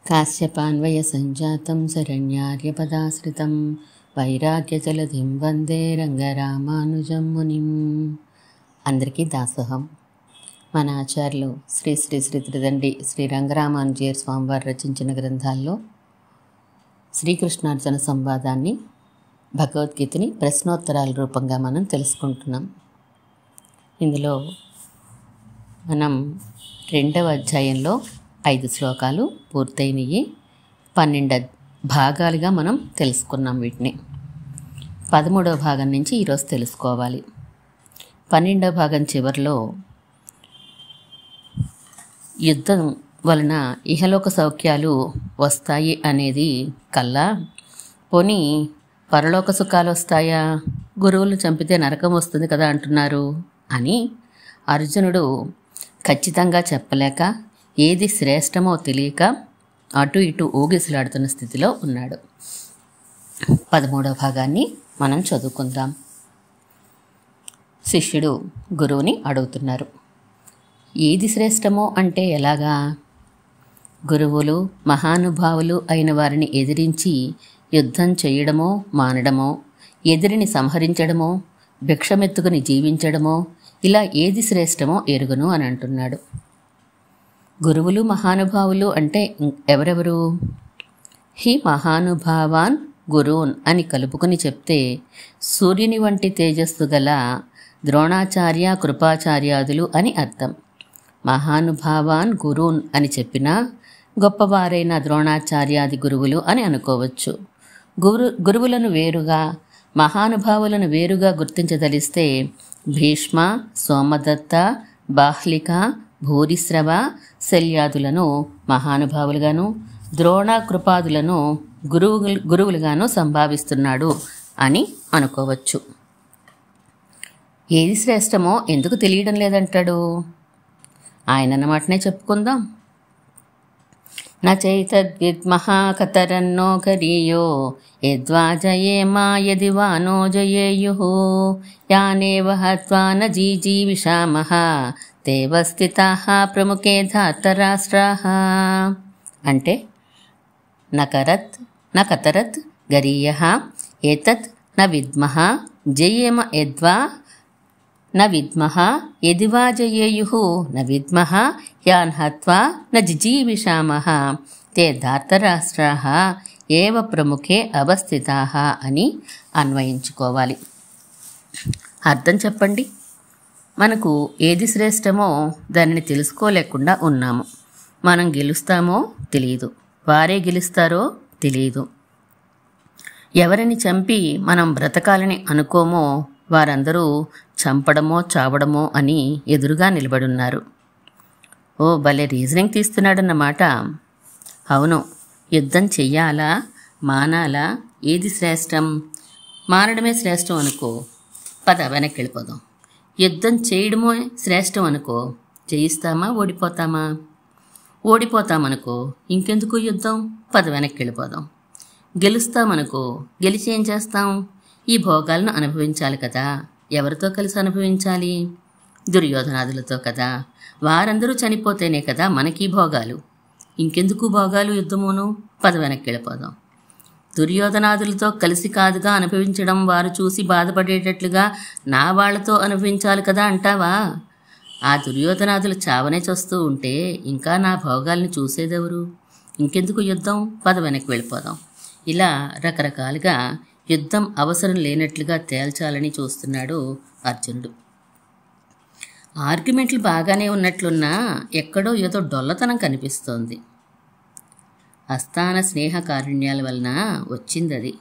కాశ్యపాన్వయ సంజాతం శరణ్యార్యపదాశ్రితం వైరాగ్యజలధిం వందే రంగరామానుజం మునిం. అందరికీ దాసోహం. మన ఆచార్యులు శ్రీ శ్రీ శ్రీ త్రిదండి శ్రీ రంగరామానుజీయర్ స్వామివారు రచించిన గ్రంథాల్లో శ్రీకృష్ణార్జున సంవాదాన్ని, భగవద్గీతని ప్రశ్నోత్తరాల రూపంగా మనం తెలుసుకుంటున్నాం. ఇందులో మనం 2వ అధ్యాయంలో 5 శ్లోకాలు పూర్తయినవి. 12 భాగాలుగా మనం తెలుసుకున్నాం. వీటిని 13వ భాగం నుంచి ఈరోజు తెలుసుకోవాలి. 12వ భాగం చివరిలో యుద్ధం వలన ఇహలోక సౌఖ్యాలు వస్తాయి అనేది కల్లా, పోనీ పరలోక సుఖాలు వస్తాయా, గురువులు చంపితే నరకం వస్తుంది కదా అంటున్నారు అని అర్జునుడు ఖచ్చితంగా చెప్పలేక, ఏది శ్రేష్టమో తెలియక అటు ఇటు ఊగిసలాడుతున్న స్థితిలో ఉన్నాడు. 13వ భాగాన్ని మనం చదువుకుందాం. శిష్యుడు గురువుని అడుగుతున్నారు, ఏది శ్రేష్టమో అంటే ఎలాగా? గురువులు మహానుభావులు అయిన వారిని ఎదిరించి యుద్ధం చేయడమో మానడమో, ఎదిరిని సంహరించడమో, భిక్షమెత్తుకుని జీవించడమో, ఇలా ఏది శ్రేష్టమో ఎరుగును అని అంటున్నాడు. గురువులు మహానుభావులు అంటే ఎవరెవరు? హి మహానుభావాన్ గురూన్ అని కలుపుకొని చెప్తే సూర్యుని వంటి తేజస్సు గల ద్రోణాచార్య, కృపాచార్యాదులు అని అర్థం. మహానుభావాన్ గురూన్ అని చెప్పినా గొప్పవారైన ద్రోణాచార్యాది గురువులు అని అనుకోవచ్చు. గురువులను వేరుగా, మహానుభావులను వేరుగా గుర్తించదలిస్తే భీష్మ, సోమదత్త, బాహ్లిక, భూరిశ్రవ, శల్యాదులను మహానుభావులుగాను, ద్రోణ, కృపాదులను గురువులుగాను సంభావిస్తున్నాడు అని అనుకోవచ్చు. ఏది శ్రేష్టమో ఎందుకు తెలియడం లేదంటాడు? ఆయన అన్నమాటనే చెప్పుకుందాం. నచైతద్విద్మహాకతరన్నో కరీయో యద్వా జయేమా యది వా నో జయేయుః యానేవ హత్వా న జీజీవిషామః తేవ స్థితాః ప్రముఖే ధార్తరాష్ట్రాః. అంటే న కతరత్ గరీయః ఏతత్ న విద్మః జయేమ యద్వా న విద్మః యది వా జయేయుః న విద్మః యాన్ హత్వా న జిజీవిషామః తే ధార్తరాష్ట్రాః ఏవ ప్రముఖే అవస్థితాః అని అన్వయించుకోవాలి. అర్థం చెప్పండి. మనకు ఏది శ్రేష్టమో దానిని తెలుసుకోలేకుండా ఉన్నాము. మనం గెలుస్తామో తెలియదు, వారే గెలుస్తారో తెలియదు. ఎవరిని చంపి మనం బ్రతకాలని అనుకోమో వారందరూ చంపడమో చావడమో అని ఎదురుగా నిలబడున్నారు. ఓ భలే రీజనింగ్ తీస్తున్నాడన్నమాట. అవును, యుద్ధం చెయ్యాలా మానాలా, ఏది శ్రేష్టం? మానడమే శ్రేష్టం అనుకో, పద వెనక్కి వెళ్ళిపోదాం. యుద్ధం చేయడమో శ్రేష్టం అనుకో, జయిస్తామా ఓడిపోతామా? ఓడిపోతామనుకో, ఇంకెందుకు యుద్ధం, పద వెనక్కి వెళ్ళిపోదాం. గెలుస్తామనుకో, గెలిచి ఏం చేస్తాం? ఈ భోగాలను అనుభవించాలి కదా. ఎవరితో కలిసి అనుభవించాలి? దుర్యోధనాదులతో కదా. వారందరూ చనిపోతేనే కదా మనకి భోగాలు. ఇంకెందుకు భోగాలు, యుద్ధమును, పద వెనక్కి వెళ్ళిపోదాం. దుర్యోధనాదులతో కలిసి కాదుగా అనుభవించడం, వారు చూసి బాధపడేటట్లుగా నా వాళ్లతో అనుభవించాలి కదా అంటావా? ఆ దుర్యోధనాదులు చావనే చూస్తూ ఉంటే ఇంకా నా భోగాల్ని చూసేదెవరు? ఇంకెందుకు యుద్ధం, పద వెనక్కి వెళ్ళిపోదాం. ఇలా రకరకాలుగా యుద్ధం అవసరం లేనట్లుగా తేల్చాలని చూస్తున్నాడు అర్జునుడు. ఆర్గ్యుమెంట్లు బాగానే ఉన్నట్లున్నా ఎక్కడో ఏదో డొల్లతనం కనిపిస్తోంది. అస్థాన స్నేహ కారుణ్యాల వలన వచ్చింది అది.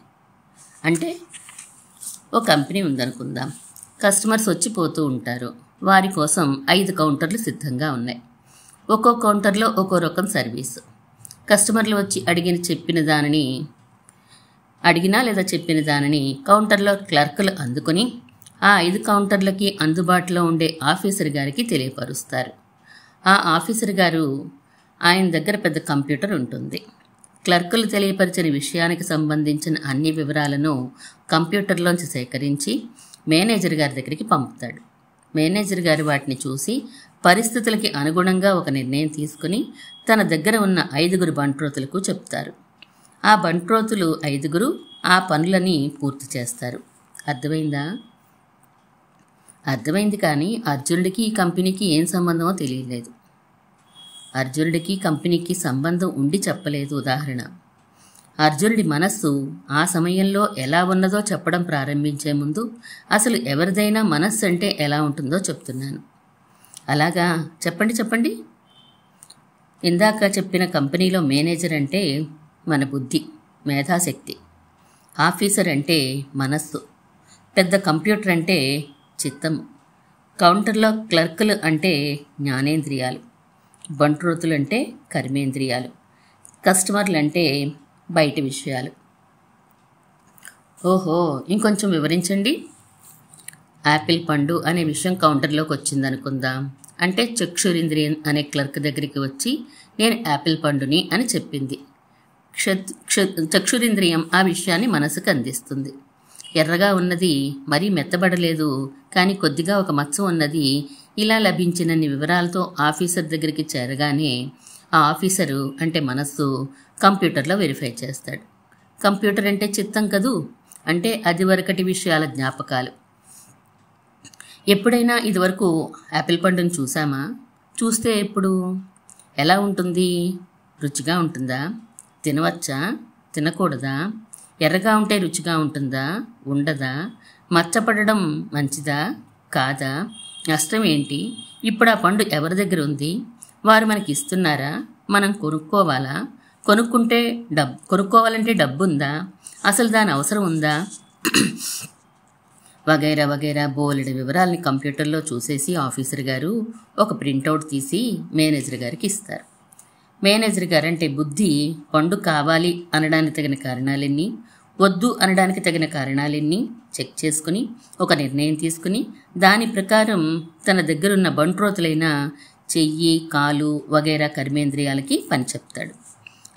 అంటే ఓ కంపెనీ ఉందనుకుందాం. కస్టమర్స్ వచ్చిపోతూ ఉంటారు. వారి కోసం 5 కౌంటర్లు సిద్ధంగా ఉన్నాయి. ఒక్కో కౌంటర్లో ఒక్కో రకం సర్వీసు. కస్టమర్లు వచ్చి అడిగినా లేదా చెప్పిన దానిని కౌంటర్లో క్లర్కులు అందుకొని ఆ 5 కౌంటర్లకి అందుబాటులో ఉండే ఆఫీసర్ గారికి తెలియపరుస్తారు. ఆ ఆఫీసర్ గారు, ఆయన దగ్గర పెద్ద కంప్యూటర్ ఉంటుంది. క్లర్కులు తెలియపరిచిన విషయానికి సంబంధించిన అన్ని వివరాలను కంప్యూటర్లోంచి సేకరించి మేనేజర్ గారి దగ్గరికి పంపుతాడు. మేనేజర్ గారు వాటిని చూసి పరిస్థితులకి అనుగుణంగా ఒక నిర్ణయం తీసుకుని తన దగ్గర ఉన్న 5 బంట్రోతులకు చెప్తారు. ఆ బంట్రోతులు 5 ఆ పనులని పూర్తి చేస్తారు. అర్థమైందా? అర్థమైంది. కానీ అర్జునుడికి ఈ కంపెనీకి ఏం సంబంధమో తెలియలేదు. అర్జునుడికి కంపెనీకి సంబంధం ఉండి చెప్పలేదు. ఉదాహరణ, అర్జునుడి మనస్సు ఆ సమయంలో ఎలా ఉన్నదో చెప్పడం ప్రారంభించే ముందు అసలు ఎవరిదైనా మనస్సు అంటే ఎలా ఉంటుందో చెప్తున్నాను. అలాగా? చెప్పండి. ఇందాక చెప్పిన కంపెనీలో మేనేజర్ అంటే మన బుద్ధి, మేధాశక్తి. ఆఫీసర్ అంటే మనస్సు. పెద్ద కంప్యూటర్ అంటే చిత్తము. కౌంటర్లో క్లర్కులు అంటే జ్ఞానేంద్రియాలు. బంట్రోతులు అంటే కర్మేంద్రియాలు. కస్టమర్లు అంటే బయటి విషయాలు. ఓహో, ఇంకొంచెం వివరించండి. యాపిల్ పండు అనే విషయం కౌంటర్లోకి వచ్చిందనుకుందాం. అంటే చక్షురింద్రియం అనే క్లర్క్ దగ్గరికి వచ్చి నేను యాపిల్ పండుని అని చెప్పింది. చక్షురింద్రియం ఆ విషయాన్ని మనసుకు అందిస్తుంది. ఎర్రగా ఉన్నది, మరీ మెత్తబడలేదు, కానీ కొద్దిగా ఒక మచ్చ ఉన్నది. ఇలా లభించినన్ని వివరాలతో ఆఫీసర్ దగ్గరికి చేరగానే ఆ ఆఫీసరు అంటే మనస్సు కంప్యూటర్లో వెరిఫై చేస్తాడు. కంప్యూటర్ అంటే చిత్తం కదూ, అంటే అది వరకటి విషయాల జ్ఞాపకాలు. ఎప్పుడైనా ఇదివరకు యాపిల్ పండును చూసామా? చూస్తే ఎప్పుడు ఎలా ఉంటుంది? రుచిగా ఉంటుందా? తినవచ్చా? తినకూడదా? ఎర్రగా ఉంటే రుచిగా ఉంటుందా? ఉండదా? మచ్చపడడం మంచిదా? కాదా? నష్టం ఏంటి? ఇప్పుడు ఆ పండు ఎవరి దగ్గర ఉంది? వారు మనకి ఇస్తున్నారా? మనం కొనుక్కోవాలా? కొనుక్కోవాలంటే డబ్బు ఉందా? అసలు దాని అవసరం ఉందా? వగైరా బోలెడు వివరాలని కంప్యూటర్లో చూసేసి ఆఫీసర్ గారు ఒక ప్రింటౌట్ తీసి మేనేజర్ గారికి ఇస్తారు. మేనేజర్ గారు అంటే బుద్ధి పండు కావాలి అనడానికి తగిన కారణాలెన్ని, వద్దు అనడానికి తగిన కారణాలెన్ని చెక్ చేసుకుని ఒక నిర్ణయం తీసుకుని దాని ప్రకారం తన దగ్గరున్న బంట్రోతులైన చెయ్యి, కాలు వగైరా కర్మేంద్రియాలకి పని చెప్తాడు.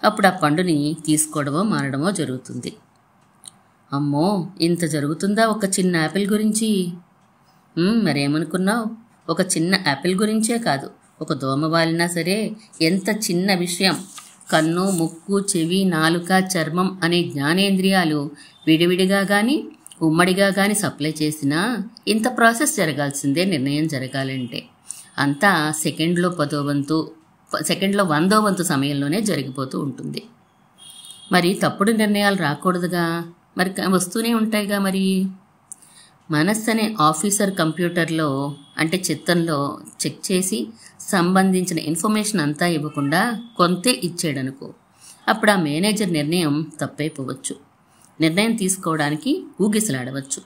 అప్పుడు ఆ పండుని తీసుకోవడమో మారడమో జరుగుతుంది. అమ్మో, ఇంత జరుగుతుందా ఒక చిన్న యాపిల్ గురించి? మరేమనుకున్నావు? ఒక చిన్న యాపిల్ గురించే కాదు, ఒక దోమ వాలినా సరే ఎంత చిన్న విషయం, కన్ను, ముక్కు, చెవి, నాలుక, చర్మం అనే జ్ఞానేంద్రియాలు విడివిడిగా కానీ ఉమ్మడిగా కానీ సప్లై చేసినా ఇంత ప్రాసెస్ జరగాల్సిందే. నిర్ణయం జరగాలంటే అంతా సెకండ్లో 100వ వంతు సమయంలోనే జరిగిపోతూ ఉంటుంది. మరి తప్పుడు నిర్ణయాలు రాకూడదుగా, మరి వస్తూనే ఉంటాయిగా. మరి మనస్సు అనే ఆఫీసర్ కంప్యూటర్లో అంటే చిత్తంలో చెక్ చేసి సంబంధించిన ఇన్ఫర్మేషన్ అంతా ఇవ్వకుండా కొంతే ఇచ్చాడనుకో, అప్పుడు ఆ మేనేజర్ నిర్ణయం తప్పైపోవచ్చు. నిర్ణయం తీసుకోవడానికి ఊగిసలాడవచ్చు.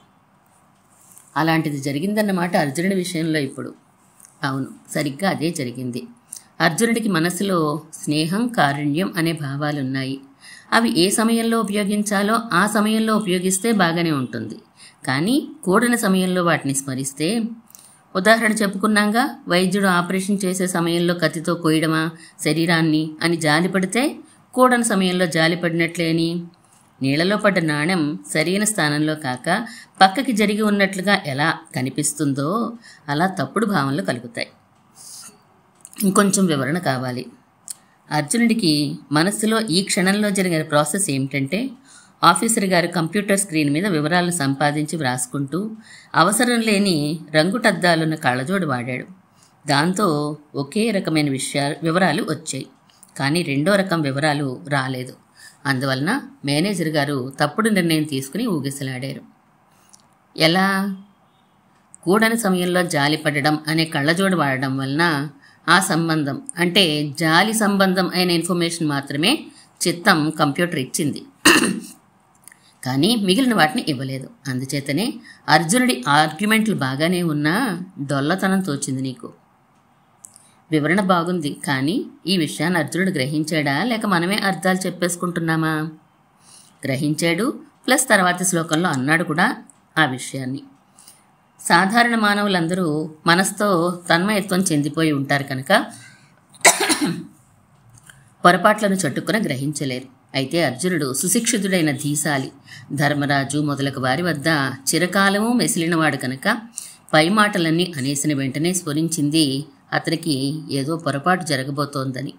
అలాంటిది జరిగిందన్నమాట అర్జునుడి విషయంలో ఇప్పుడు. అవును, సరిగ్గా అదే జరిగింది. అర్జునుడికి మనసులో స్నేహం, కారుణ్యం అనే భావాలున్నాయి. అవి ఏ సమయంలో ఉపయోగించాలో ఆ సమయంలో ఉపయోగిస్తే బాగానే ఉంటుంది. కానీ కూడని సమయంలో వాటిని స్మరిస్తే, ఉదాహరణ చెప్పుకున్నాగా, వైద్యుడు ఆపరేషన్ చేసే సమయంలో కత్తితో కోయడమా శరీరాన్ని అని జాలిపడితే కూడని సమయంలో జాలిపడినట్లే అని. నీళ్లలో పడ్డ నాణెం సరైన స్థానంలో కాక పక్కకి జరిగి ఉన్నట్లుగా ఎలా కనిపిస్తుందో అలా తప్పుడు భావనలు కలుగుతాయి. ఇంకొంచెం వివరణ కావాలి. అర్జునుడికి మనస్సులో ఈ క్షణంలో జరిగిన ప్రాసెస్ ఏమిటంటే, ఆఫీసర్ గారు కంప్యూటర్ స్క్రీన్ మీద వివరాలను సంపాదించి వ్రాసుకుంటూ అవసరం లేని రంగుటద్దాలున్న కళ్ళజోడు వాడాడు. దాంతో ఒకే రకమైన వివరాలు వచ్చాయి, కానీ రెండో రకం వివరాలు రాలేదు. అందువలన మేనేజర్ గారు తప్పుడు నిర్ణయం తీసుకుని ఊగిసలాడారు. ఎలా? కూడని సమయంలో జాలి పడడం అనే కళ్ళజోడు వాడడం వలన ఆ సంబంధం అంటే జాలి సంబంధం అయిన ఇన్ఫర్మేషన్ మాత్రమే చిత్తం కంప్యూటర్ ఇచ్చింది, కానీ మిగిలిన వాటిని ఇవ్వలేదు. అందుచేతనే అర్జునుడి ఆర్గ్యుమెంట్లు బాగానే ఉన్నా డొల్లతనం తోచింది నీకు. వివరణ బాగుంది, కానీ ఈ విషయాన్ని అర్జునుడు గ్రహించాడా లేక మనమే అర్థాలు చెప్పేసుకుంటున్నామా? గ్రహించాడు, ప్లస్ తర్వాతి శ్లోకంలో అన్నాడు కూడా ఆ విషయాన్ని. సాధారణ మానవులందరూ మనసుతో తన్మయత్వం చెందిపోయి ఉంటారు కనుక పొరపాట్లను చట్టుకుని గ్రహించలేరు. అయితే అర్జునుడు సుశిక్షితుడైన ధీశాలి, ధర్మరాజు మొదలగు వారి వద్ద చిరకాలము మెసిలినవాడు కనుక పై మాటలన్నీ అనేసిన వెంటనే స్ఫురించింది అతనికి ఏదో పొరపాటు జరగబోతోందని.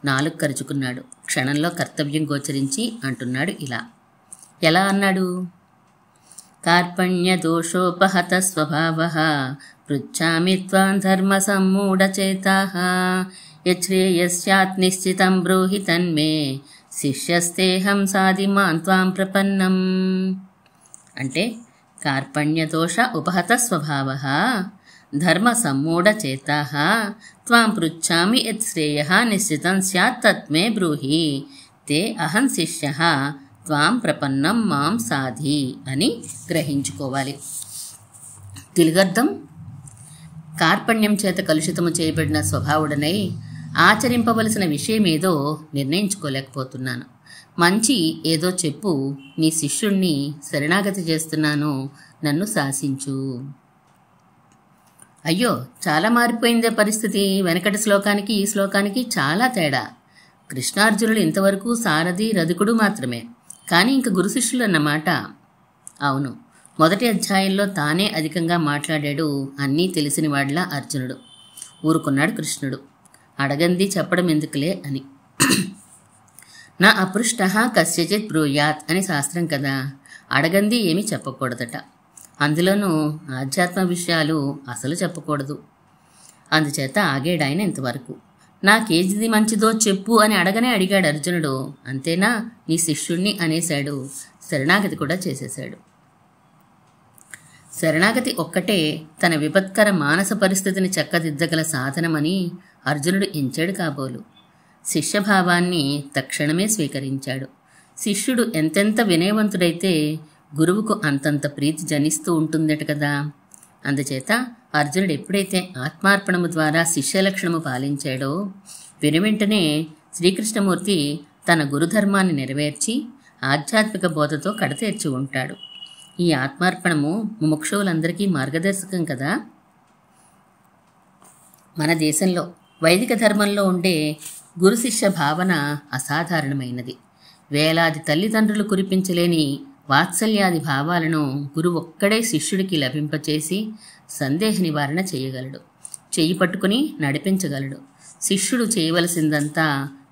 నాలుగు కరుచుకున్నాడు. క్షణంలో కర్తవ్యం గోచరించి అంటున్నాడు ఇలా. ఎలా అన్నాడు? కార్పణ్య దోషోపహత స్వభావః పృచ్ఛామి త్వాం ధర్మ సమ్మూఢచేతాః యచ్ఛ్రేయస్యాత్ నిశ్చితం బ్రూహి తన్మే శిష్యస్తేహం సాధిమాన్ త్వాం ప్రపన్నం. అంటే కార్పణ్యదోష ఉపహత స్వభావః ధర్మ సమ్మూఢచేతాః త్వాం పృచ్ఛామి యత్ శ్రేయః నిశ్చితం స్యాత్ తత్మే బ్రూహి తే అహం శిష్యః త్వాం ప్రపన్నం మాం సాధి అని గ్రహించుకోవాలి. తెలుగర్థం: కార్పణ్యం చేత కలుషితము చేయబడిన స్వభావుడనై ఆచరింపవలసిన విషయమేదో నిర్ణయించుకోలేకపోతున్నాను. మంచి ఏదో చెప్పు, నీ శిష్యుణ్ణి శరణాగతి చేస్తున్నాను, నన్ను శాసించు. అయ్యో, చాలా మారిపోయిందే పరిస్థితి. వెనకటి శ్లోకానికి ఈ శ్లోకానికి చాలా తేడా. కృష్ణార్జునులు ఇంతవరకు సారథి రధికుడు మాత్రమే, కానీ ఇంక గురు శిష్యులు అన్నమాట. అవును, మొదటి అధ్యాయంలో తానే అధికంగా మాట్లాడాడు. అన్నీ తెలిసిన వాడిలా అర్జునుడు. ఊరుకున్నాడు కృష్ణుడు. అడగంది చెప్పడం ఎందుకులే అని. నా అపృష్ట కస్యచిత్ బ్రూయాత్ అని శాస్త్రం కదా. అడగంది ఏమీ చెప్పకూడదట. అందులోనూ ఆధ్యాత్మ విషయాలు అసలు చెప్పకూడదు. అందుచేత ఆగాడాయన ఇంతవరకు. నాకేది మంచిదో చెప్పు అని అడగనే అడిగాడు అర్జునుడు. అంతేనా, నీ శిష్యుణ్ణి అనేశాడు. శరణాగతి కూడా చేసేశాడు. శరణాగతి ఒక్కటే తన విపత్కర మానస పరిస్థితిని చక్కదిద్దగల సాధనమని అర్జునుడు ఎంచాడు కాబోలు. శిష్యభావాన్ని తక్షణమే స్వీకరించాడు. శిష్యుడు ఎంతెంత వినయవంతుడైతే గురువుకు అంతంత ప్రీతి జనిస్తూ ఉంటుందట కదా. అందుచేత అర్జునుడు ఎప్పుడైతే ఆత్మార్పణము ద్వారా శిష్యలక్షణము పాలించాడో వెనువెంటనే శ్రీకృష్ణమూర్తి తన గురుధర్మాన్ని నెరవేర్చి ఆధ్యాత్మిక బోధతో కడతేర్చి ఉంటాడు. ఈ ఆత్మార్పణము ముముక్షువులందరికీ మార్గదర్శకం కదా. మన దేశంలో వైదిక ధర్మంలో ఉండే గురు శిష్య భావన అసాధారణమైనది. వేలాది తల్లిదండ్రులు కురిపించలేని వాత్సల్యాది భావాలను గురువు ఒక్కడే శిష్యుడికి లభింపచేసి సందేహ నివారణ చేయగలడు. చెయ్యి పట్టుకుని నడిపించగలడు. శిష్యుడు చేయవలసిందంతా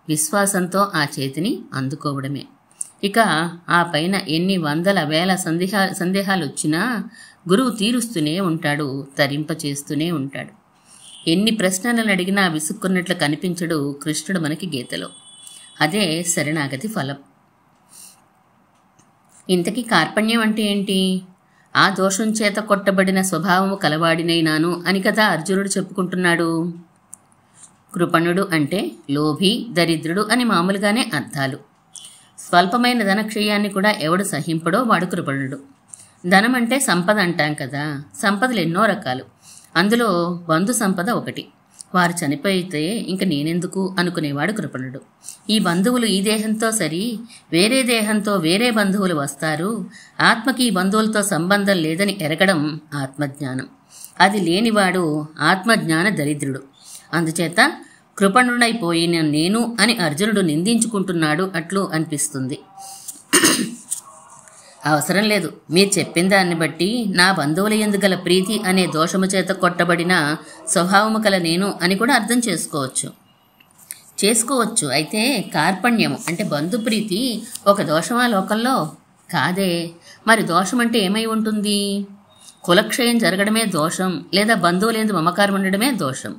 విశ్వాసంతో ఆ చేతిని అందుకోవడమే. ఇక ఆ పైన ఎన్ని వందల వేల సందేహాలు వచ్చినా గురువు తీరుస్తూనే ఉంటాడు, తరింపచేస్తూనే ఉంటాడు. ఎన్ని ప్రశ్నలను అడిగినా విసుక్కున్నట్లు కనిపించడు కృష్ణుడు మనకి గీతలో. అదే శరణాగతి ఫలం. ఇంతకీ కార్పణ్యం అంటే ఏంటి? ఆ దోషం చేత కొట్టబడిన స్వభావము కలవాడినైనాను అని కదా అర్జునుడు చెప్పుకుంటున్నాడు. కృపణుడు అంటే లోభి, దరిద్రుడు అని మామూలుగానే అర్థాలు. స్వల్పమైన ధనక్షయాన్ని కూడా ఎవడు సహింపడో వాడు కృపణుడు. ధనం అంటే సంపద అంటాం కదా. సంపదలు ఎన్నో రకాలు. అందులో బంధు సంపద ఒకటి. వారు చనిపోయితే ఇంక నేనెందుకు అనుకునేవాడు కృపణుడు. ఈ బంధువులు ఈ దేహంతో సరి, వేరే దేహంతో వేరే బంధువులు వస్తారు. ఆత్మకి ఈ బంధువులతో సంబంధం లేదని ఎరగడం ఆత్మజ్ఞానం. అది లేనివాడు ఆత్మజ్ఞాన దరిద్రుడు. అందుచేత కృపణుడైపోయిన నేను అని అర్జునుడు నిందించుకుంటున్నాడు అట్లు అనిపిస్తుంది. అవసరం లేదు, మీరు చెప్పిన దాన్ని బట్టి నా బంధువుల యందు గల ప్రీతి అనే దోషము చేత కొట్టబడిన స్వభావము కల నేను అని కూడా అర్థం చేసుకోవచ్చు. అయితే కార్పణ్యము అంటే బంధుప్రీతి ఒక దోషమా లోకంలో? కాదే. మరి దోషం అంటే ఏమై ఉంటుంది? కులక్షయం జరగడమే దోషం, లేదా బంధువులందు మమకారం ఉండడమే దోషం.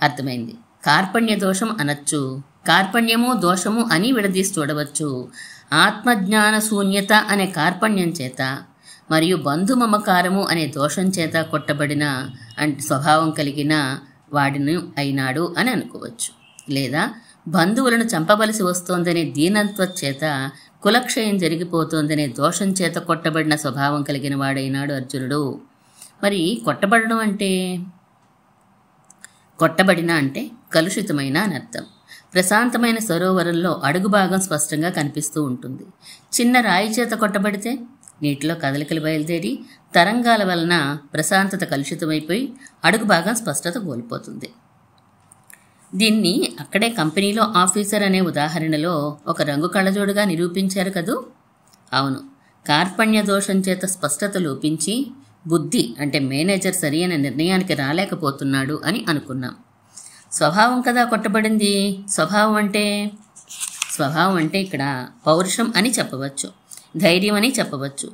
అర్థమైంది. కార్పణ్య దోషం అనొచ్చు, కార్పణ్యము దోషము అని విడదీసి చూడవచ్చు. ఆత్మజ్ఞాన శూన్యత అనే కార్పణ్యం చేత మరియు బంధు మమకారము అనే దోషం చేత కొట్టబడిన స్వభావం కలిగిన వాడిని అయినాడు అని అనుకోవచ్చు. లేదా బంధువులను చంపవలసి వస్తోందనే దీనత్వ చేత కులక్షయం జరిగిపోతోందనే దోషం చేత కొట్టబడిన స్వభావం కలిగిన వాడైనాడు అర్జునుడు. మరి కొట్టబడిన అంటే కలుషితమైన అని అర్థం. ప్రశాంతమైన సరోవరంలో అడుగు భాగం స్పష్టంగా కనిపిస్తూ ఉంటుంది. చిన్న రాయి చేత కొట్టబడితే నీటిలో కదలికలు బయలుదేరి తరంగాల వలన ప్రశాంతత కలుషితమైపోయి అడుగు భాగం స్పష్టత కోల్పోతుంది. దీన్ని అక్కడే కంపెనీలో ఆఫీసర్ అనే ఉదాహరణలో ఒక రంగు కళ్ళజోడుగా నిరూపించారు కదూ. అవును, కార్పణ్య దోషం చేత స్పష్టత లోపించి బుద్ధి అంటే మేనేజర్ సరైన నిర్ణయానికి రాలేకపోతున్నాడు అని అనుకున్నాం. స్వభావం కదా కొట్టబడింది. స్వభావం అంటే ఇక్కడ పౌరుషం అని చెప్పవచ్చు, ధైర్యం అని చెప్పవచ్చు.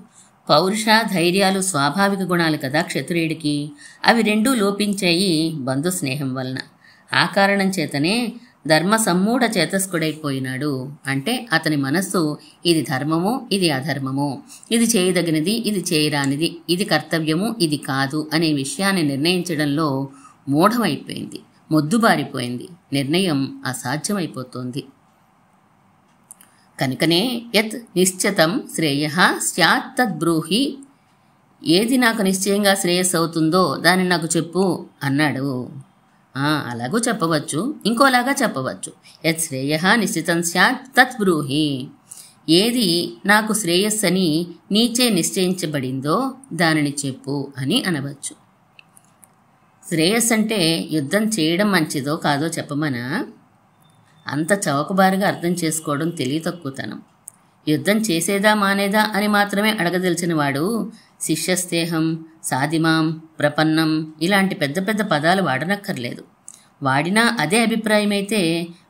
పౌరుష ధైర్యాలు స్వాభావిక గుణాలు కదా క్షత్రియుడికి. అవి రెండూ లోపించాయి బంధు స్నేహం వలన. ఆ కారణం చేతనే ధర్మ సమ్మూఢ చేతస్కుడైపోయినాడు. అంటే అతని మనస్సు ఇది ధర్మము, ఇది అధర్మము, ఇది చేయదగినది, ఇది చేయరానిది, ఇది కర్తవ్యము, ఇది కాదు అనే విషయాన్ని నిర్ణయించడంలో మూఢమైపోయింది, మొద్దుబారిపోయింది. నిర్ణయం అసాధ్యమైపోతుంది. కనుకనే యత్ నిశ్చితం శ్రేయ స్యాత్ తద్బ్రూహి, ఏది నాకు నిశ్చయంగా శ్రేయస్సు అవుతుందో దాన్ని నాకు చెప్పు అన్నాడు. అలాగూ చెప్పవచ్చు, ఇంకోలాగా చెప్పవచ్చు. యత్ శ్రేయ నిశ్చితం స్యాత్ తత్ బ్రూహి, ఏది నాకు శ్రేయస్సని నీచే నిశ్చయించబడిందో దానిని చెప్పు అని అనవచ్చు. శ్రేయస్సు అంటే యుద్ధం చేయడం మంచిదో కాదో చెప్పమనా? అంత చౌకబారుగా అర్థం చేసుకోవడం తెలియతక్కువతనం. యుద్ధం చేసేదా మానేదా అని మాత్రమే అడగదలిచిన వాడు శిష్యస్నేహం, సాధిమాం, ప్రపన్నం ఇలాంటి పెద్ద పెద్ద పదాలు వాడనక్కర్లేదు. వాడినా అదే అభిప్రాయమైతే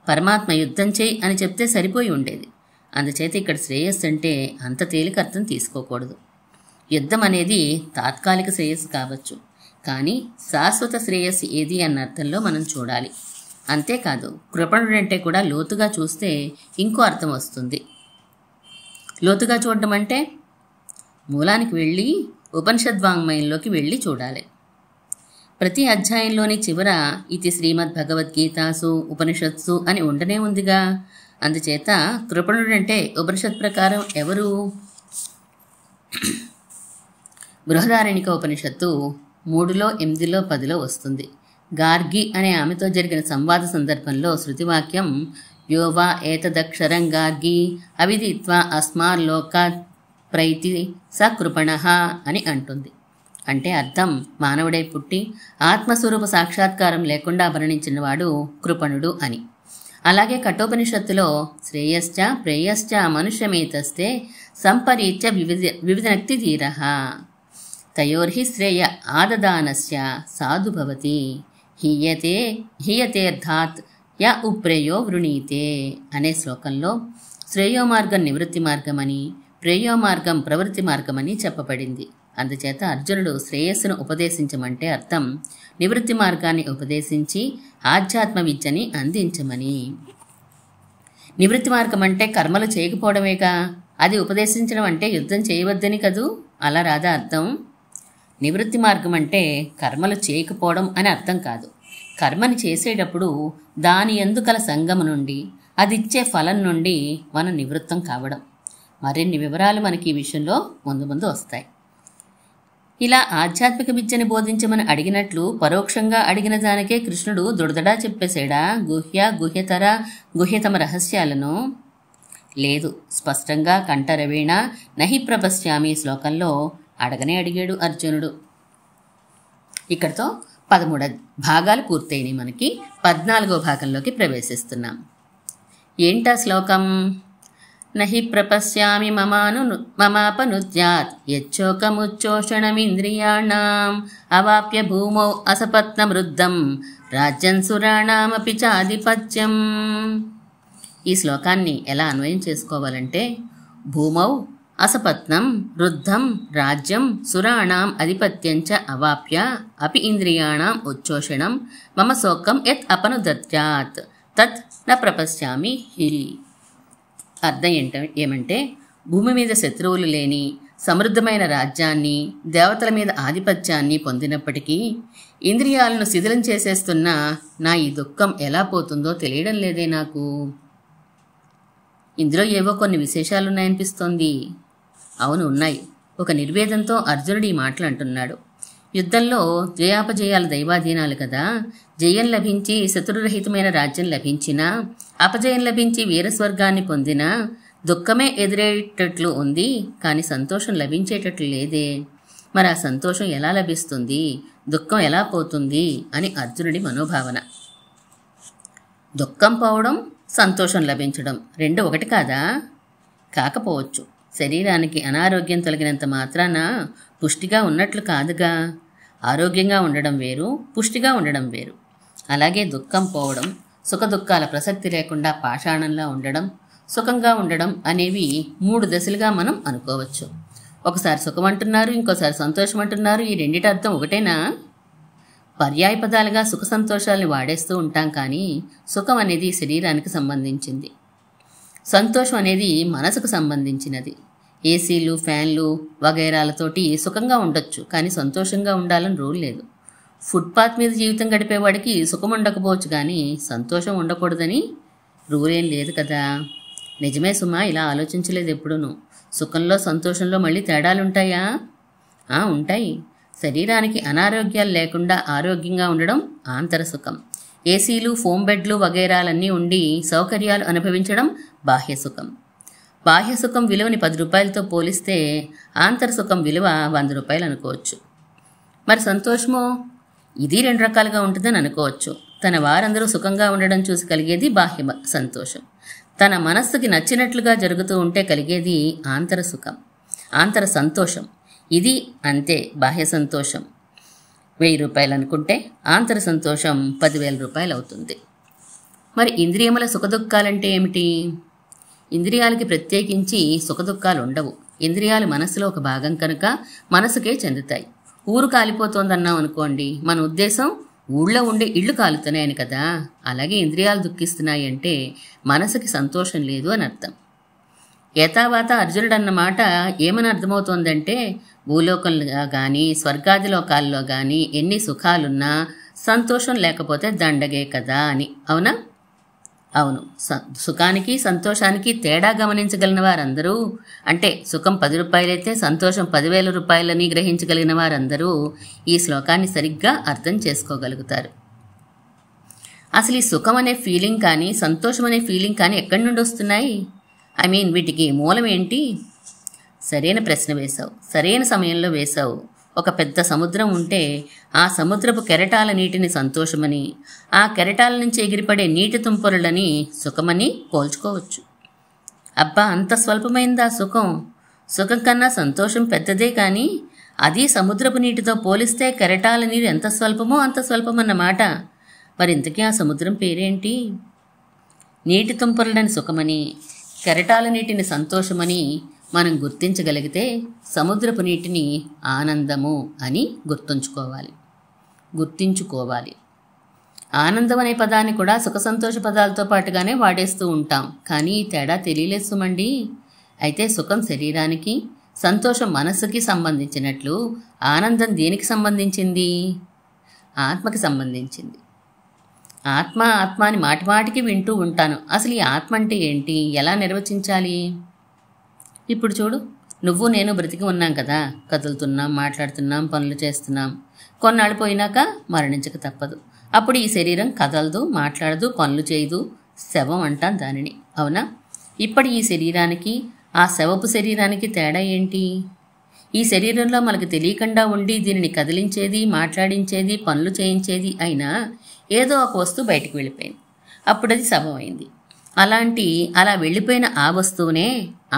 పరమాత్మ యుద్ధం చేయి అని చెప్తే సరిపోయి ఉండేది. అందుచేత ఇక్కడ శ్రేయస్సు అంటే అంత తేలిక అర్థం తీసుకోకూడదు. యుద్ధం అనేది తాత్కాలిక శ్రేయస్సు కావచ్చు, కానీ శాశ్వత శ్రేయస్సు ఏది అన్న అర్థంలో మనం చూడాలి. అంతేకాదు కృపణుడంటే కూడా లోతుగా చూస్తే ఇంకో అర్థం వస్తుంది. లోతుగా చూడటం అంటే మూలానికి వెళ్ళి ఉపనిషద్వాంగ్మయంలోకి వెళ్ళి చూడాలి. ప్రతి అధ్యాయంలోని చివర ఇది శ్రీమద్భగవద్గీతాసు ఉపనిషత్సు అని ఉండనే ఉందిగా. అందుచేత కృపణుడంటే ఉపనిషత్ ప్రకారం ఎవరు? బృహదారణ్యక ఉపనిషత్తు 3లో 8లో 10లో వస్తుంది. గార్గి అనే ఆమెతో జరిగిన సంవాద సందర్భంలో శృతివాక్యం యోవా ఏతదక్షరం గార్గి అవిదిత్వా అస్మాల్లోకాత్ ప్రైతి స కృపణః అని అంటుంది. అంటే అర్థం మానవుడై పుట్టి ఆత్మస్వరూప సాక్షాత్కారం లేకుండా మరణించిన వాడు కృపణుడు అని. అలాగే కఠోపనిషత్తులో శ్రేయశ్చ ప్రేయశ్చ మనుష్యమేతస్తే సంపరీత్య వివిధనక్తి ధీరః తయోర్హి శ్రేయ ఆదదానస్య సాధు భవతి హీయతేర్థాత్ య ఉప్రేయో వృణీతే అనే శ్లోకంలో శ్రేయో మార్గం నివృత్తి మార్గమని, ప్రేయో మార్గం ప్రవృత్తి మార్గమని చెప్పబడింది. అందుచేత అర్జునుడు శ్రేయస్సును ఉపదేశించమంటే అర్థం నివృత్తి మార్గాన్ని ఉపదేశించి ఆధ్యాత్మ విద్యని అందించమని. నివృత్తి మార్గం అంటే కర్మలు చేయకపోవడమేగా. అది ఉపదేశించడం అంటే యుద్ధం చేయవద్దని కదూ. అలా రాదా అర్థం? నివృత్తి మార్గం అంటే కర్మలు చేయకపోవడం అని అర్థం కాదు. కర్మని చేసేటప్పుడు దాని యందు కల సంగము నుండి, అదిచ్చే ఫలం నుండి మనం నివృత్తం కావడం. మరిన్ని వివరాలు మనకి ఈ విషయంలో ముందు ముందు వస్తాయి. ఇలా ఆధ్యాత్మిక విద్యని బోధించమని అడిగినట్లు పరోక్షంగా అడిగిన దానికే కృష్ణుడు దొడదడా చెప్పేశాడా గుహ్యతమ రహస్యాలను? లేదు, స్పష్టంగా కంఠరవేణ నహి ప్రపశ్యామి శ్లోకంలో అడగనే అడిగాడు అర్జునుడు. ఇక్కడితో 13 భాగాలు పూర్తయినాయి. మనకి 14వ భాగంలోకి ప్రవేశిస్తున్నాం. ఏంటా శ్లోకం? నహి ప్రపశ్యామి మమాపనుద్యాత్ యచ్చోకముచ్చోషణమింద్రియాణాం అవాప్య భూమౌ అసపత్నమృద్ధం రాజ్యం సురాణామపి చాధిపత్యం. ఈ శ్లోకాన్ని ఎలా అన్వయం చేసుకోవాలంటే భూమౌ అసపత్నం వృద్ధం రాజ్యం సురాణాం అధిపత్యంచ అవాప్య అపి ఇంద్రియాణాం ఉచ్చోషణం మమ శోకం యత్ అపనుదత్యాత్ తత్ న ప్రపశ్యామి హి. అర్థం ఏమంటే భూమి మీద శత్రువులు లేని సమృద్ధమైన రాజ్యాన్ని, దేవతల మీద ఆధిపత్యాన్ని పొందినప్పటికీ ఇంద్రియాలను శిథిలం చేసేస్తున్న నా ఈ దుఃఖం ఎలా పోతుందో తెలియడం లేదే నాకు. ఇందులో ఏవో కొన్ని విశేషాలున్నాయనిపిస్తోంది. అవును, ఉన్నాయి. ఒక నిర్వేదంతో అర్జునుడు ఈ మాటలు అంటున్నాడు. యుద్ధంలో జయాపజయాలు దైవాధీనాలు కదా. జయం లభించి శత్రురహితమైన రాజ్యం లభించినా, అపజయం లభించి వీరస్వర్గాన్ని పొందినా దుఃఖమే ఎదురేటట్లు ఉంది, కానీ సంతోషం లభించేటట్లు లేదే. మరి ఆ సంతోషం ఎలా లభిస్తుంది, దుఃఖం ఎలా పోతుంది అని అర్జునుడి మనోభావన. దుఃఖం పోవడం, సంతోషం లభించడం రెండు ఒకటి కాదా? కాకపోవచ్చు. శరీరానికి అనారోగ్యం తొలగినంత మాత్రాన పుష్టిగా ఉన్నట్లు కాదుగా. ఆరోగ్యంగా ఉండడం వేరు, పుష్టిగా ఉండడం వేరు. అలాగే దుఃఖం పోవడం, సుఖదుఖాల ప్రసక్తి లేకుండా పాషాణంలా ఉండడం, సుఖంగా ఉండడం అనేవి 3 దశలుగా మనం అనుకోవచ్చు. ఒకసారి సుఖం అంటున్నారు, ఇంకోసారి సంతోషం అంటున్నారు. ఈ రెండిటి అర్థం ఒకటేనా? పర్యాయ పదాలుగా సుఖ సంతోషాలని వాడేస్తూ ఉంటాం, కానీ సుఖం అనేది శరీరానికి సంబంధించింది, సంతోషం అనేది మనసుకు సంబంధించినది. ఏసీలు, ఫ్యాన్లు వగైరాలతోటి సుఖంగా ఉండొచ్చు, కానీ సంతోషంగా ఉండాలని రూల్ లేదు. ఫుట్పాత్ మీద జీవితం గడిపేవాడికి సుఖం ఉండకపోవచ్చు, కానీ సంతోషం ఉండకూడదని రూల్ ఏం లేదు కదా. నిజమే సుమా, ఇలా ఆలోచించలేదు ఎప్పుడూను. సుఖంలో సంతోషంలో మళ్ళీ తేడాలుంటాయా? ఉంటాయి. శరీరానికి అనారోగ్యాలు లేకుండా ఆరోగ్యంగా ఉండడం ఆంతర సుఖం. ఏసీలు, ఫోమ్ బెడ్లు వగైరాలన్నీ ఉండి సౌకర్యాలు అనుభవించడం బాహ్య సుఖం. బాహ్య సుఖం విలువని 10 రూపాయలతో పోలిస్తే ఆంతర సుఖం విలువ 100 రూపాయలు అనుకోవచ్చు. మరి సంతోషమో? ఇది 2 రకాలుగా ఉంటుందని అనుకోవచ్చు. తన వారందరూ సుఖంగా ఉండడం చూసి కలిగేది బాహ్య సంతోషం. తన మనస్సుకి నచ్చినట్లుగా జరుగుతూ ఉంటే కలిగేది ఆంతర సుఖం, ఆంతర సంతోషం. ఇది అంతే. బాహ్య సంతోషం 1000 రూపాయలు అనుకుంటే ఆంతర సంతోషం 10,000 రూపాయలు అవుతుంది. మరి ఇంద్రియముల సుఖదుఖాలంటే ఏమిటి? ఇంద్రియాలకి ప్రత్యేకించి సుఖదుఖాలు ఉండవు. ఇంద్రియాలు మనస్సులో ఒక భాగం కనుక మనసుకే చెందుతాయి. ఊరు కాలిపోతోందన్నాం అనుకోండి, మన ఉద్దేశం ఊళ్ళో ఉండే ఇళ్ళు కాలుతున్నాయని కదా. అలాగే ఇంద్రియాలు దుఃఖిస్తున్నాయి అంటే మనసుకి సంతోషం లేదు అని అర్థం. ఏతావాత అర్జునుడు అన్న మాట ఏమని అర్థమవుతోందంటే, భూలోకంలో కానీ స్వర్గాది లోకాల్లో కానీ ఎన్ని సుఖాలున్నా సంతోషం లేకపోతే దండగే కదా అని. అవునా? అవును. సుఖానికి సంతోషానికి తేడా గమనించగలిగిన వారందరూ, అంటే సుఖం 10 రూపాయలైతే సంతోషం 10,000 రూపాయలని గ్రహించగలిగిన వారందరూ ఈ శ్లోకాన్ని సరిగ్గా అర్థం చేసుకోగలుగుతారు. అసలు ఈ సుఖం అనే ఫీలింగ్ కానీ సంతోషం అనే ఫీలింగ్ కానీ ఎక్కడి నుండి వస్తున్నాయి? వీటికి మూలం ఏంటి? సరైన ప్రశ్న వేశావు, సరైన సమయంలో వేశావు. ఒక పెద్ద సముద్రం ఉంటే ఆ సముద్రపు కెరటాల నీటిని సంతోషమని, ఆ కెరటాల నుంచి ఎగిరిపడే నీటి తుంపరులని సుఖమని పోల్చుకోవచ్చు. అబ్బా, అంత స్వల్పమైందా సుఖం? సుఖం కన్నా సంతోషం పెద్దదే, కానీ అది సముద్రపు నీటితో పోలిస్తే కెరటాల నీరు ఎంత స్వల్పమో అంత స్వల్పమన్నమాట. మరింతకీ ఆ సముద్రం పేరేంటి? నీటి తుంపరులని సుఖమని, కెరటాల నీటిని సంతోషమని మనం గుర్తించగలిగితే సముద్రపు నీటిని ఆనందము అని గుర్తుంచుకోవాలి. ఆనందం అనే పదాన్ని కూడా సుఖ సంతోష పదాలతో పాటుగానే వాడేస్తూ ఉంటాం, కానీ ఈ తేడా తెలియలేదు సుమండి. అయితే సుఖం శరీరానికి, సంతోషం మనస్సుకి సంబంధించినట్లు ఆనందం దేనికి సంబంధించింది? ఆత్మకి సంబంధించింది. ఆత్మ ఆత్మ అని మాటిమాటికి వింటూ ఉంటాను. అసలు ఈ ఆత్మ అంటే ఏంటి? ఎలా నిర్వచించాలి? ఇప్పుడు చూడు, నువ్వు నేను బ్రతికి ఉన్నాం కదా, కదులుతున్నాం, మాట్లాడుతున్నాం, పనులు చేస్తున్నాం. కొన్నాళ్ళు పోయినాక మరణించక తప్పదు. అప్పుడు ఈ శరీరం కదలదు, మాట్లాడదు, పనులు చేయదు, శవం అంటాం దానిని. అవునా? ఇప్పుడు ఈ శరీరానికి ఆ శవపు శరీరానికి తేడా ఏంటి? ఈ శరీరంలో మనకు తెలియకుండా ఉండి దీనిని కదిలించేది, మాట్లాడించేది, పనులు చేయించేది అయినా ఏదో ఒక వస్తువు బయటికి వెళ్ళిపోయింది. అప్పుడు అది శవం అయింది. అలా వెళ్ళిపోయిన ఆ వస్తువునే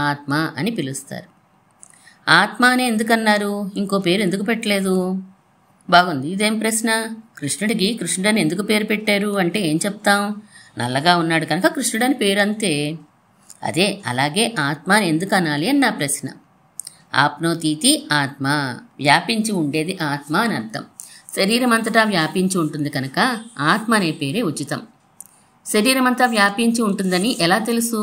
ఆత్మ అని పిలుస్తారు. ఆత్మ అనే ఎందుకన్నారు? ఇంకో పేరు ఎందుకు పెట్టలేదు? బాగుంది, ఇదేం ప్రశ్న. కృష్ణుడికి కృష్ణుడని ఎందుకు పేరు పెట్టారు అంటే ఏం చెప్తాం? నల్లగా ఉన్నాడు కనుక కృష్ణుడని పేరు, అంతే. అదే అలాగే ఆత్మ అని ఎందుకు అనాలి అని నా ప్రశ్న. ఆప్నోతీతి ఆత్మ, వ్యాపించి ఉండేది ఆత్మ అని అర్థం. శరీరం అంతటా వ్యాపించి ఉంటుంది కనుక ఆత్మ అనే పేరే ఉచితం. శరీరం అంతా వ్యాపించి ఉంటుందని ఎలా తెలుసు?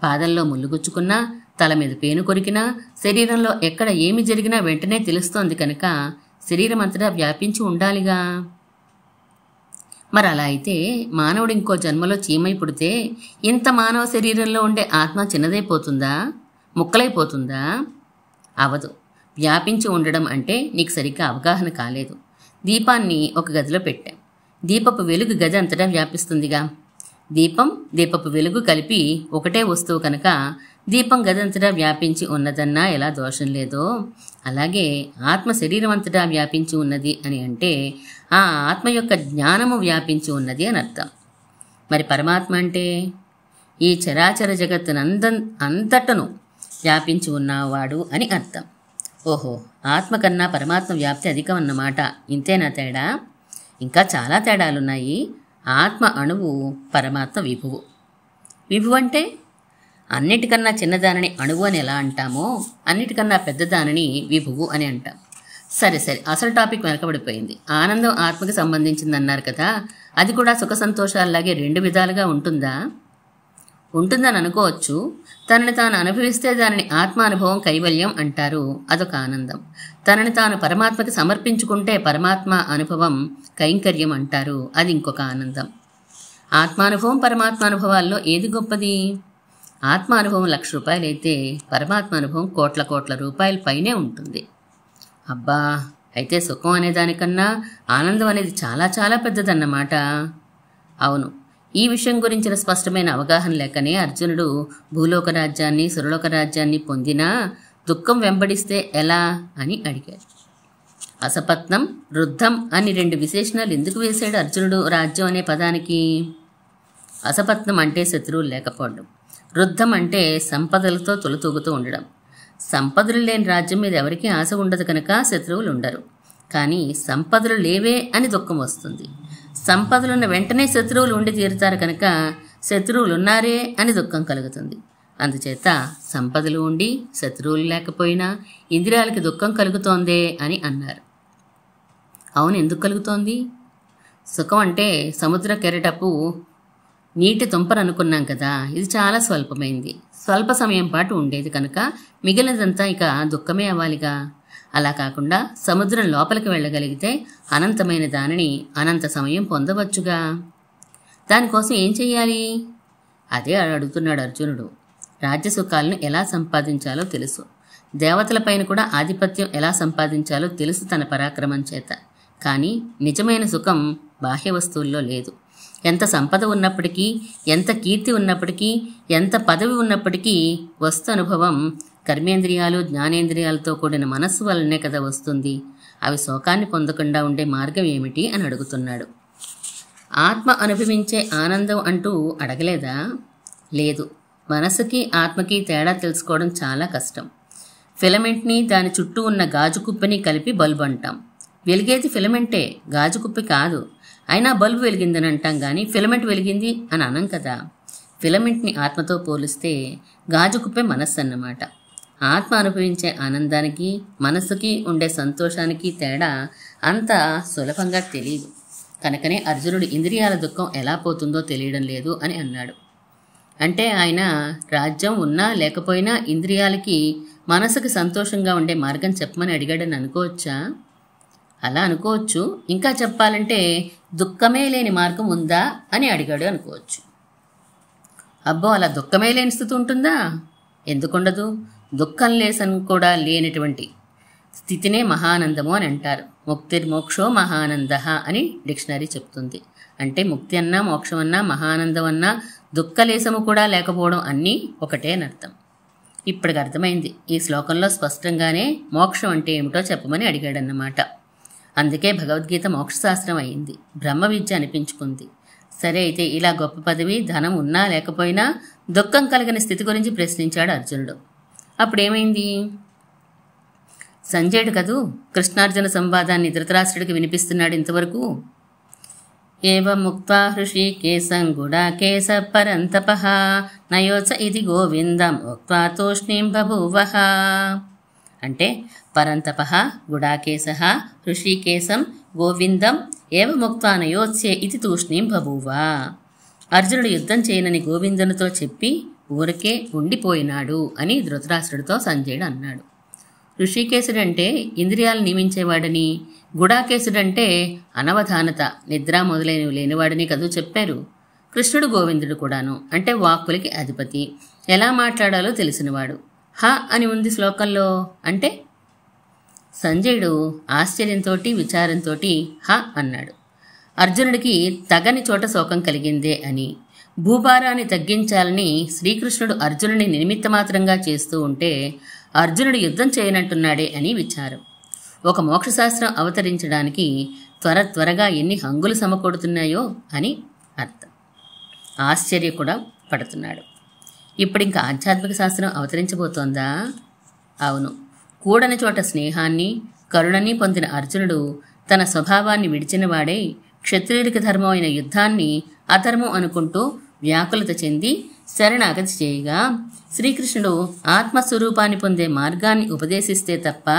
పాదంలో ముళ్ళుగుచ్చుకున్నా, తల మీద పేను కొరికినా, శరీరంలో ఎక్కడ ఏమి జరిగినా వెంటనే తెలుస్తోంది కనుక శరీరం అంతటా వ్యాపించి ఉండాలిగా. మరి అలా అయితే మానవుడు ఇంకో జన్మలో చీమై పుడితే ఇంత మానవ శరీరంలో ఉండే ఆత్మ చిన్నదైపోతుందా? ముక్కలైపోతుందా? అవదు. వ్యాపించి ఉండడం అంటే నీకు సరిగ్గా అవగాహన కాలేదు. దీపాన్ని ఒక గదిలో పెట్టాం. దీపపు వెలుగు గది అంతటా వ్యాపిస్తుందిగా. దీపం, దీపపు వెలుగు కలిపి ఒకటే వస్తువు కనుక దీపం గదంతటా వ్యాపించి ఉన్నదన్నా ఎలా దోషం లేదో, అలాగే ఆత్మ శరీరం అంతటా వ్యాపించి ఉన్నది అని అంటే ఆ ఆత్మ యొక్క జ్ఞానము వ్యాపించి ఉన్నది అని అర్థం. మరి పరమాత్మ అంటే ఈ చరాచర జగత్తునంతటను వ్యాపించి ఉన్నవాడు అని అర్థం. ఓహో, ఆత్మ కన్నా పరమాత్మ వ్యాప్తి అధికం అన్నమాట. ఇంతేనా తేడా? ఇంకా చాలా తేడాలున్నాయి. ఆత్మ అణువు, పరమాత్మ విభువు. విభువు అంటే అన్నిటికన్నా చిన్నదానిని అణువు అని ఎలా అంటామో అన్నిటికన్నా పెద్దదానిని విభువు అని అంటాం. సరే సరే, అసలు టాపిక్ వెనకబడిపోయింది. ఆనందం ఆత్మకి సంబంధించిందన్నారు కదా, అది కూడా సుఖ సంతోషాల్లాగే రెండు విధాలుగా ఉంటుందా? ఉంటుందని అనుకోవచ్చు. తనని తాను అనుభవిస్తే దానిని ఆత్మానుభవం కైవల్యం అంటారు, అదొక ఆనందం. తనని తాను పరమాత్మకి సమర్పించుకుంటే పరమాత్మ అనుభవం కైంకర్యం అంటారు, అది ఇంకొక ఆనందం. ఆత్మానుభవం పరమాత్మానుభవాల్లో ఏది గొప్పది? ఆత్మానుభవం 1,00,000 రూపాయలైతే పరమాత్మానుభవం కోట్ల కోట్ల రూపాయల పైనే ఉంటుంది. అబ్బా, అయితే సుఖం అనేదానికన్నా ఆనందం అనేది చాలా చాలా పెద్దదన్నమాట. అవును, ఈ విషయం గురించిన స్పష్టమైన అవగాహన లేకనే అర్జునుడు భూలోక రాజ్యాన్ని సురలోక రాజ్యాన్ని పొందినా దుఃఖం వెంబడిస్తే ఎలా అని అడిగాడు. అసపత్నం, రుద్ధం అని 2 విశేషణాలు ఎందుకు వేశాడు అర్జునుడు రాజ్యం అనే పదానికి? అసపత్నం అంటే శత్రువులు లేకపోవడం, రుద్ధం అంటే సంపదలతో తొలతూగుతూ ఉండడం. సంపదలు లేని రాజ్యం మీద ఎవరికీ ఆశ ఉండదు కనుక శత్రువులు ఉండరు. కానీ సంపదలు లేవే అని దుఃఖం వస్తుంది. సంపదలున్న వెంటనే శత్రువులు ఉండి తీరుతారు కనుక శత్రువులున్నారే అని దుఃఖం కలుగుతుంది. అందుచేత సంపదలు ఉండి శత్రువులు లేకపోయినా ఇంద్రియాలకి దుఃఖం కలుగుతోందే అని అన్నారు. అవును, ఎందుకు కలుగుతోంది? సుఖం అంటే సముద్ర కెరటపు నీటి తుంపరనుకున్నాం కదా, ఇది చాలా స్వల్పమైంది. స్వల్ప సమయం పాటు ఉండేది కనుక మిగిలినదంతా ఇక దుఃఖమే అవ్వాలిగా. అలా కాకుండా సముద్రం లోపలికి వెళ్ళగలిగితే అనంతమైన దానిని అనంత సమయం పొందవచ్చుగా. దానికోసం ఏం చెయ్యాలి? అదే అడుగుతున్నాడు అర్జునుడు. రాజ్యసుఖాలను ఎలా సంపాదించాలో తెలుసు, దేవతలపైన కూడా ఆధిపత్యం ఎలా సంపాదించాలో తెలుసు తన పరాక్రమం చేత. కానీ నిజమైన సుఖం బాహ్య వస్తువుల్లో లేదు. ఎంత సంపద ఉన్నప్పటికీ, ఎంత కీర్తి ఉన్నప్పటికీ, ఎంత పదవి ఉన్నప్పటికీ వస్తు అనుభవం కర్మేంద్రియాలు జ్ఞానేంద్రియాలతో కూడిన మనస్సు వల్లనే కదా వస్తుంది. అవి శోకాన్ని పొందకుండా ఉండే మార్గం ఏమిటి అని అడుగుతున్నాడు. ఆత్మ అనుభవించే ఆనందం అంటూ అడగలేదా? లేదు. మనసుకి ఆత్మకి తేడా తెలుసుకోవడం చాలా కష్టం. ఫిలమెంట్ని దాని చుట్టూ ఉన్న గాజు కుప్పెని కలిపి బల్బు అంటాం. వెలిగేది ఫిలమెంటే, గాజు కుప్పి కాదు. అయినా బల్బు వెలిగిందని అంటాం కానీ ఫిలమెంట్ వెలిగింది అని అనం కదా. ఫిలమెంట్ని ఆత్మతో పోలిస్తే గాజు కుప్పే మనస్సు అన్నమాట. ఆత్మ అనుభవించే ఆనందానికి మనస్సుకి ఉండే సంతోషానికి తేడా అంత సులభంగా తెలియదు. కనుకనే అర్జునుడు ఇంద్రియాల దుఃఖం ఎలా పోతుందో తెలియడం లేదు అని అన్నాడు. అంటే ఆయన రాజ్యం ఉన్నా లేకపోయినా ఇంద్రియాలకి మనసుకి సంతోషంగా ఉండే మార్గం చెప్పమని అడిగాడని అనుకోవచ్చా? అలా అనుకోవచ్చు. ఇంకా చెప్పాలంటే దుఃఖమే లేని మార్గం ఉందా అని అడిగాడు అనుకోవచ్చు. అబ్బో, అలా దుఃఖమే లేని స్థితి ఉంటుందా? ఎందుకుండదు? దుఃఖం లేసం కూడా లేనటువంటి స్థితినే మహానందము అని అంటారు. ముక్తిర్మోక్షో మహానంద అని డిక్షనరీ చెప్తుంది. అంటే ముక్తి అన్నా మోక్షం అన్నా మహానందం అన్నా దుఃఖలేశము కూడా లేకపోవడం అన్నీ ఒకటే అని అర్థం. ఇప్పటికి అర్థమైంది. ఈ శ్లోకంలో స్పష్టంగానే మోక్షం అంటే ఏమిటో చెప్పమని అడిగాడన్నమాట. అందుకే భగవద్గీత మోక్షశాస్త్రం అయింది, బ్రహ్మ విద్య అనిపించుకుంది. సరే, అయితే ఇలా గొప్ప పదవి ధనం ఉన్నా లేకపోయినా దుఃఖం కలిగిన స్థితి గురించి ప్రశ్నించాడు అర్జునుడు. అప్పుడేమైంది? సంజయుడు కదూ కృష్ణార్జున సంవాదాన్ని ధృతరాష్ట్రుడికి వినిపిస్తున్నాడు ఇంతవరకు. ఏవం ముక్త్వా హృషీకేశం గుడాకేశ పరంతపః నయోచ ఇది గోవిందం ఉక్త్వా తూష్ణీం బభూవః. అంటే పరంతపః గుడాకేశః హృషీకేశం గోవిందం ఏవముక్త్వా నయోత్స్యే ఇది తూష్ణీం బభూవ. అర్జునుడు యుద్ధం చేయనని గోవిందునితో చెప్పి ఊరికే ఉండిపోయినాడు అని ధృతరాష్ట్రుడితో సంజయుడు అన్నాడు. ఋషికేశుడంటే ఇంద్రియాలు నియమించేవాడని, గుడాకేశుడంటే అనవధానత నిద్ర మొదలైనవి లేనివాడని కదూ చెప్పారు. కృష్ణుడు గోవిందుడు కూడాను, అంటే వాక్కులకి అధిపతి, ఎలా మాట్లాడాలో తెలిసినవాడు. హ అని ఉంది శ్లోకంలో. అంటే సంజయుడు ఆశ్చర్యంతో విచారంతో హ అన్నాడు. అర్జునుడికి తగని చోట శోకం కలిగిందే అని, భూభారాన్ని తగ్గించాలని శ్రీకృష్ణుడు అర్జునుడిని నిమిత్తమాత్రంగా చేస్తూ ఉంటే అర్జునుడు యుద్ధం చేయనంటున్నాడే అని విచారం. ఒక మోక్షశాస్త్రం అవతరించడానికి త్వరగా ఎన్ని హంగులు సమకూడుతున్నాయో అని అర్థం. ఆశ్చర్య కూడా పడుతున్నాడు. ఇప్పుడింక ఆధ్యాత్మిక శాస్త్రం అవతరించబోతోందా? అవును. కూడని చోట స్నేహాన్ని కరుణని పొందిన అర్జునుడు తన స్వభావాన్ని విడిచినవాడై క్షత్రియుడికి ధర్మం అయిన యుద్ధాన్ని అధర్మం అనుకుంటూ వ్యాకులత చెంది శరణాగతి చేయగా శ్రీకృష్ణుడు ఆత్మస్వరూపాన్ని పొందే మార్గాన్ని ఉపదేశిస్తే తప్ప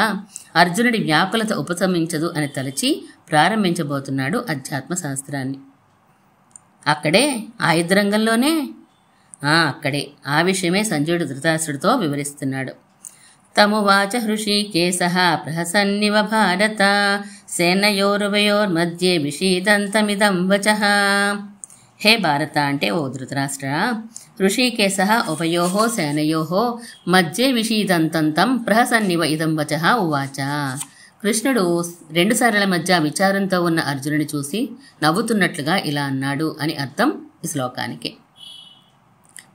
అర్జునుడి వ్యాకులత ఉపశమించదు అని తలచి ప్రారంభించబోతున్నాడు అధ్యాత్మ శాస్త్రాన్ని. అక్కడే ఆ యుద్ధరంగంలోనే అక్కడే ఆ విషయమే సంజయుడు ధృతరాష్ట్రుడితో వివరిస్తున్నాడు. తమువాచ హృషీకేశః ప్రహసన్నివ భారత సేనయోరువయోర్మధ్యే విషీదంతమిదం వచః. హే భారత అంటే ఓ ధృతరాష్ట్ర, హృషీకేశః ఉభయోః సేనయోః మధ్యే విషీదంతం ప్రహసన్నివ ఇదం వచః ఉవాచ. కృష్ణుడు రెండు సేనల మధ్య విచారంతో ఉన్న అర్జునుని చూసి నవ్వుతున్నట్లుగా ఇలా అన్నాడు అని అర్థం ఈ శ్లోకానికి.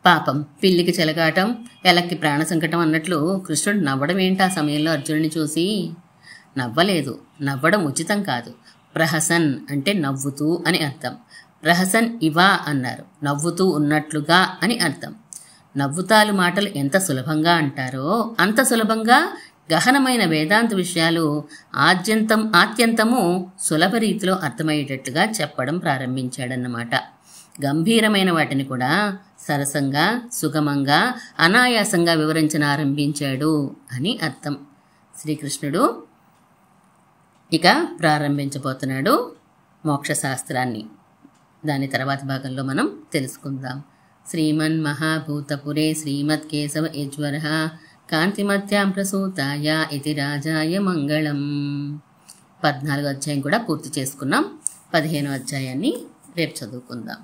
పాపం, పిల్లికి చెలగాటం ఎలక్కి ప్రాణ సంకటం అన్నట్లు కృష్ణుడు నవ్వడం ఏంటి ఆ సమయంలో అర్జునుడిని చూసి? నవ్వలేదు, నవ్వడం ఉచితం కాదు. ప్రహసన్ అంటే నవ్వుతూ అని అర్థం. ప్రహసన్ ఇవా అన్నారు, నవ్వుతూ ఉన్నట్లుగా అని అర్థం. నవ్వుతాలు మాటలు ఎంత సులభంగా అంటారో అంత సులభంగా గహనమైన వేదాంత విషయాలు ఆత్యంతము సులభ రీతిలో అర్థమయ్యేటట్టుగా చెప్పడం ప్రారంభించాడన్నమాట. గంభీరమైన వాటిని కూడా సరసంగా, సుగమంగా, అనాయాసంగా వివరించనారంభించాడు అని అర్థం. శ్రీకృష్ణుడు ఇక ప్రారంభించబోతున్నాడు మోక్షశాస్త్రాన్ని. దాని తర్వాత భాగంలో మనం తెలుసుకుందాం. శ్రీమన్మహాభూతపురే శ్రీమత్కేశవ యజ్వరః కాంతిమత్యాం ప్రసూతాయ ఇతి రాజాయ మంగళం. 14వ అధ్యాయం కూడా పూర్తి చేసుకున్నాం. 15వ అధ్యాయాన్ని రేపు చదువుకుందాం.